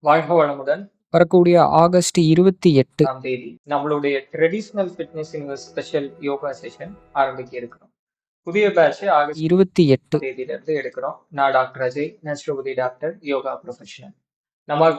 வாழ்க வளமுடன். வரக்கூடிய ஆகஸ்ட் 28 தேதி நம்மளுடைய traditional fitness universe special yoga session ஆரம்பிக்க இருக்கிறோம். புதிய பேட்ச் ஆகஸ்ட் 28 தேதியில இருந்து எடுக்கிறோம். நான் doctor Ajay, naturopathy doctor, yoga professional. நம்ம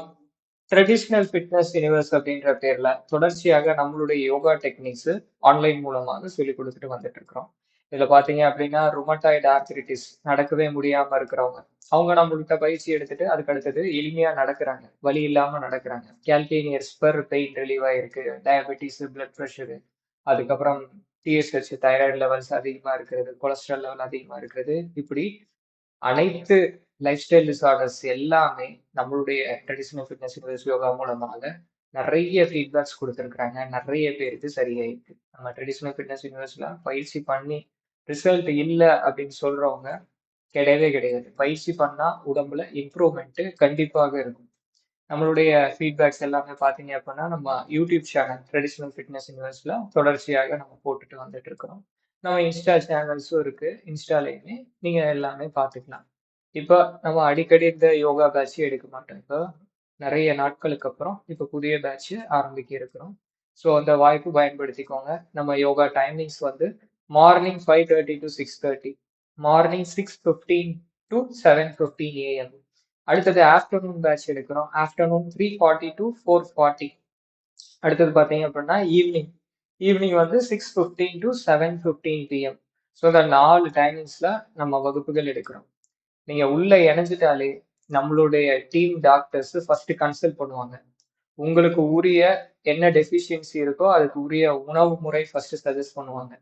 ட்ரெடிஷ்னல் ஃபிட்னஸ் யூனிவர்ஸ் அப்படின்ற பேர்ல தொடர்ச்சியாக நம்மளுடைய யோகா டெக்னிக்ஸ் ஆன்லைன் மூலமாக சொல்லிக் கொடுத்துட்டு வந்துட்டு இருக்கிறோம். இதுல பாத்தீங்க அப்படின்னா ருமட்டாய்டு ஆர்த்ரிட்டிஸ் நடக்கவே முடியாம இருக்கிறவங்க அவங்க நம்மள்கிட்ட பயிற்சி எடுத்துட்டு அதுக்கு அடுத்தது எளிமையா நடக்கிறாங்க, வலி இல்லாம நடக்கிறாங்க. கேல்கேனியர் ஸ்பர் பெயின் ரிலீவ் ஆயிருக்கு, டயபெட்டிஸ், பிளட் ப்ரெஷரு, அதுக்கப்புறம் டிஎஸ்ஹெச் தைராய்டு லெவல்ஸ் அதிகமா இருக்கிறது, கொலஸ்ட்ரால் லெவல் அதிகமா இருக்கிறது, இப்படி அனைத்து லைஃப் ஸ்டைல் டிசார்டர்ஸ் எல்லாமே நம்மளுடைய ட்ரெடிஷனல் ஃபிட்னஸ் யூனிவர்ஸ் யோகா மூலமாக நிறைய ஃபீட்பேக்ஸ் கொடுத்துருக்குறாங்க. நிறைய பேருக்கு சரியாயிருக்கு. நம்ம ட்ரெடிஷனல் ஃபிட்னஸ் யூனிவர்ஸ்ல பயிற்சி பண்ணி ரிசல்ட் இல்லை அப்படின்னு சொல்றவங்க கிடையவே கிடையாது. பயிற்சி பண்ணா உடம்புல இம்ப்ரூவ்மெண்ட் கண்டிப்பாக இருக்கும். நம்மளுடைய ஃபீட்பேக்ஸ் எல்லாமே பார்த்தீங்க அப்படின்னா நம்ம யூடியூப் சேனல் ட்ரெடிஷனல் ஃபிட்னஸ் யூனிவர்ஸ்ல தொடர்ச்சியாக நம்ம போட்டுட்டு வந்துட்டு இருக்கிறோம். நம்ம இன்ஸ்டா சேனல்ஸும் இருக்கு. இன்ஸ்டாலையுமே நீங்க எல்லாமே பார்த்துக்கலாம். இப்போ நம்ம அடிக்கடி இந்த யோகா பேட்ச் எடுக்க மாட்டோம். இப்போ நிறைய நாட்களுக்கு அப்புறம் இப்போ புதிய பேட்ச் ஆரம்பிக்க இருக்கிறோம். ஸோ அந்த வாய்ப்பு பயன்படுத்திக்கோங்க. நம்ம யோகா டைமிங்ஸ் வந்து morning 5:30 to 6:30, morning 6:15 to 7:15 AM. அடுத்தது ஆஃப்டர்நூன் பேட்ச் எடுக்கிறோம். Afternoon 3:40 to 4:40. அடுத்தது பார்த்தீங்க அப்படின்னா ஈவினிங் ஈவினிங் வந்து 6:15 to 7:15 PM. ஸோ இந்த 4 டைமிங்ஸ்ல நம்ம வகுப்புகள் எடுக்கிறோம். நீங்க உள்ள இணைஞ்சிட்டாலே நம்மளுடைய டீம் டாக்டர்ஸ் ஃபர்ஸ்ட் கன்சல்ட் பண்ணுவாங்க. உங்களுக்கு உரிய என்ன டெஃபிஷியன்சி இருக்கோ அதுக்கு உரிய உணவு முறை ஃபர்ஸ்ட் சஜஸ்ட் பண்ணுவாங்க.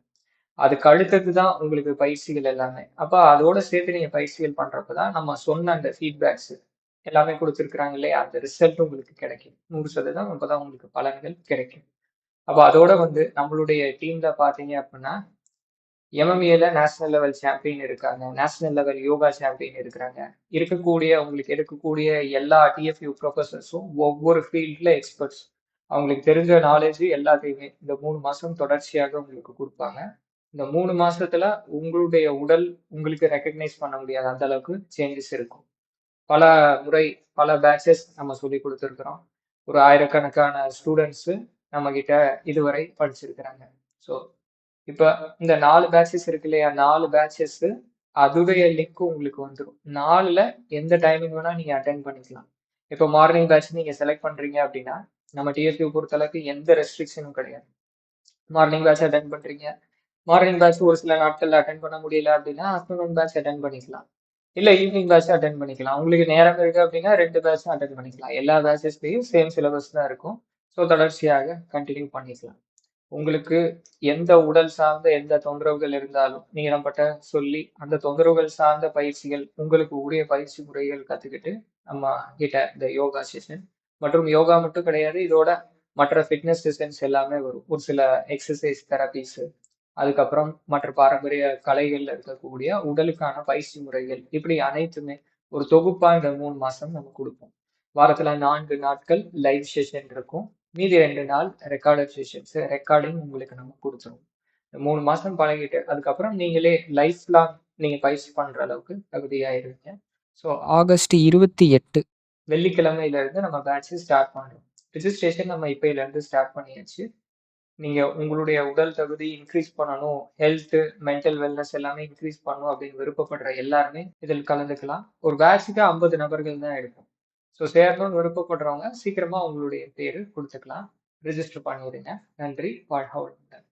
அதுக்கு அடுத்தது தான் உங்களுக்கு பயிற்சிகள் எல்லாமே. அப்ப அதோட சேர்த்து நீங்க பயிற்சிகள் பண்றப்பதான் நம்ம சொன்ன அந்த ஃபீட்பேக்ஸ் எல்லாமே கொடுத்துருக்காங்க இல்லையா, அந்த ரிசல்ட் உங்களுக்கு கிடைக்கும். 100% அப்பதான் உங்களுக்கு பலன்கள் கிடைக்கும். அப்ப அதோட வந்து நம்மளுடைய டீம்ல பாத்தீங்க அப்படின்னா எம்எம்ஏல நேஷனல் லெவல் சாம்பியன் இருக்காங்க, நேஷனல் லெவல் யோகா சாம்பியன் இருக்கிறாங்க. உங்களுக்கு இருக்கக்கூடிய எல்லா டிஎஃப்யூ ப்ரொஃபஸர்ஸும் ஒவ்வொரு ஃபீல்ட்ல எக்ஸ்பர்ட்ஸ். அவங்களுக்கு தெரிஞ்ச நாலேஜ் எல்லாத்தையுமே இந்த 3 மாசம் தொடர்ச்சியாக உங்களுக்கு கொடுப்பாங்க. இந்த 3 மாசத்துல உங்களுடைய உடல் உங்களுக்கு ரெக்கக்னைஸ் பண்ண முடியாத அந்த அளவுக்கு சேஞ்சஸ் இருக்கும். பல முறை பல பேட்சஸ் நம்ம சொல்லி கொடுத்துருக்குறோம். ஒரு ஆயிரக்கணக்கான ஸ்டூடெண்ட்ஸ் நம்ம கிட்ட இதுவரை படிச்சிருக்கிறாங்க. ஸோ இப்போ இந்த 4 பேட்சஸ் இருக்கு இல்லையா, 4 பேட்சஸ் அதுடைய லிங்க் உங்களுக்கு வந்துடும். 4ல எந்த டைமிங் வேணா நீங்க அட்டென்ட் பண்ணிக்கலாம். இப்போ மார்னிங் பேட்ச் நீங்க செலக்ட் பண்றீங்க அப்படின்னா நம்ம டிஎஃப்யூ பொறுத்தளவுக்கு எந்த ரெஸ்ட்ரிக்ஷனும் கிடையாது. மார்னிங் பேட்ச் அட்டென்ட் பண்றீங்க, மார்னிங் பேட்ச் ஒரு சில நாட்கள்ல அட்டென்ட் பண்ண முடியல அப்படின்னா ஆஃப்டர்நூன் பேட்ச் அட்டென்ட் பண்ணிக்கலாம், இல்ல ஈவினிங் பேட்ச் அட்டென்ட் பண்ணிக்கலாம். உங்களுக்கு நேரம் இருக்கு அப்படின்னா 2 பேட்சும் அட்டென்ட் பண்ணிக்கலாம். எல்லா பேட்சஸ்லயும் சேம் சிலபஸ் தான் இருக்கும். ஸோ தொடர்ச்சியாக கண்டினியூ பண்ணிக்கலாம். உங்களுக்கு எந்த உடல் சார்ந்த எந்த தொந்தரவுகள் இருந்தாலும் நீங்க நம்மகிட்ட சொல்லி அந்த தொந்தரவுகள் சார்ந்த பயிற்சிகள் உங்களுக்கு உரிய பயிற்சி முறைகள் கத்துக்கிட்டு நம்ம கிட்ட இந்த யோகா செஷன் மற்றும் யோகா மட்டும் கிடையாது, இதோட மற்ற ஃபிட்னஸ் செஷன்ஸ் எல்லாமே வரும். ஒரு சில எக்ஸசைஸ் தெரபிஸ், அதுக்கப்புறம் மற்ற பாரம்பரிய கலைகள்ல இருக்கக்கூடிய உடலுக்கான பயிற்சி முறைகள், இப்படி அனைத்துமே ஒரு தொகுப்பா இந்த 3 மாசம் நம்ம கொடுப்போம். வாரத்துல 4 நாட்கள் லைவ் செஷன் இருக்கும். மீதி 2 நாள் ரெக்கார்டட் செஷன்ஸ், ரெக்கார்டிங் உங்களுக்கு நம்ம கொடுத்துருவோம். 3 மாசம் பழகிட்டு அதுக்கப்புறம் நீங்களே லைஃப் லாங் நீங்க பயிற்சி பண்ற அளவுக்கு தகுதியாயிருவீங்க. ஸோ ஆகஸ்ட் 28 வெள்ளிக்கிழமையில இருந்து நம்ம பேட்ச் ஸ்டார்ட் பண்றோம். ரிஜிஸ்ட்ரேஷன் நம்ம இப்பையில இருந்து ஸ்டார்ட் பண்ணியாச்சு. நீங்க உங்களுடைய உடல் தகுதி இன்க்ரீஸ் பண்ணணும், ஹெல்த், மென்டல் வெல்னஸ் எல்லாமே இன்க்ரீஸ் பண்ணணும் அப்படின்னு விருப்பப்படுற எல்லாருமே இதில் கலந்துக்கலாம். ஒரு பேட்சுக்கு 50 நபர்கள் தான் எடுக்கும். ஸோ சேரணும்னு விருப்பப்படுறவங்க சீக்கிரமா உங்களுடைய பேரு கொடுத்துக்கலாம். ரிஜிஸ்டர் பண்ணிடுங்க. நன்றி. வாழ்க வளமுடன்.